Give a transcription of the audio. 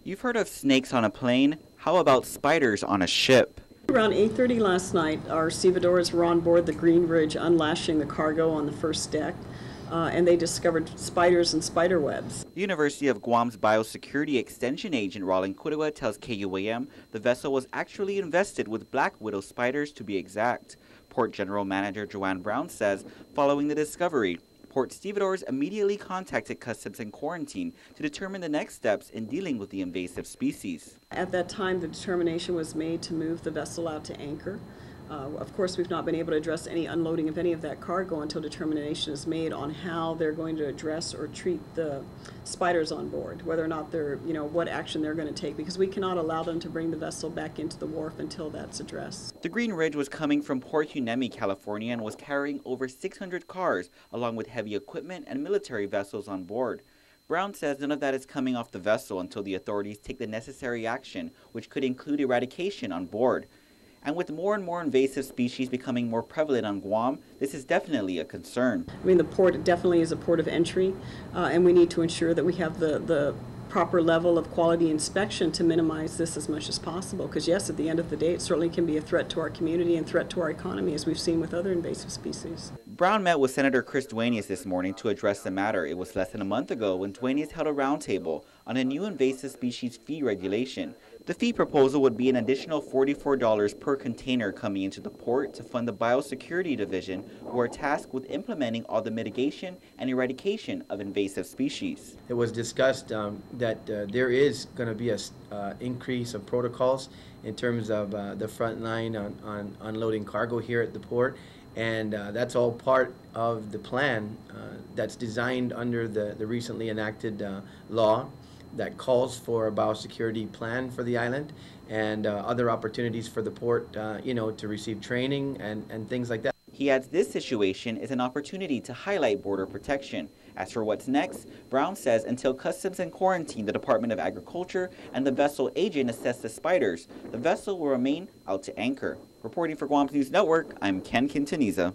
You've heard of snakes on a plane? How about spiders on a ship? Around 8:30 last night, our stevedores were on board the Green Ridge unlashing the cargo on the first deck, and they discovered spiders and spider webs. The University of Guam's biosecurity extension agent Roland Kudua tells KUAM the vessel was actually invested with black widow spiders to be exact. Port General Manager Joanne Brown says following the discovery, Port stevedores immediately contacted Customs and Quarantine to determine the next steps in dealing with the invasive species. At that time, the determination was made to move the vessel out to anchor. Of course, we've not been able to address any unloading of any of that cargo until determination is made on how they're going to address or treat the spiders on board, whether or not they're, what action they're going to take, because we cannot allow them to bring the vessel back into the wharf until that's addressed. The Green Ridge was coming from Port Hueneme, California, and was carrying over 600 cars, along with heavy equipment and military vessels on board. Brown says none of that is coming off the vessel until the authorities take the necessary action, which could include eradication on board. And with more and more invasive species becoming more prevalent on Guam, this is definitely a concern. I mean, the port definitely is a port of entry, and we need to ensure that we have the proper level of quality inspection to minimize this as much as possible. Because yes, at the end of the day, it certainly can be a threat to our community and threat to our economy, as we've seen with other invasive species. Brown met with Senator Chris Duenas this morning to address the matter. It was less than a month ago when Duenas held a roundtable on a new invasive species fee regulation. The fee proposal would be an additional $44 per container coming into the port to fund the Biosecurity Division, who are tasked with implementing all the mitigation and eradication of invasive species. It was discussed that there is going to be an increase of protocols in terms of the front line on unloading cargo here at the port, and that's all part of the plan that's designed under the recently enacted law that calls for a biosecurity plan for the island and other opportunities for the port, to receive training and things like that. He adds this situation is an opportunity to highlight border protection. As for what's next, Brown says until Customs and Quarantine, the Department of Agriculture, and the vessel agent assess the spiders, the vessel will remain out to anchor. Reporting for Guam's News Network, I'm Ken Quintaniza.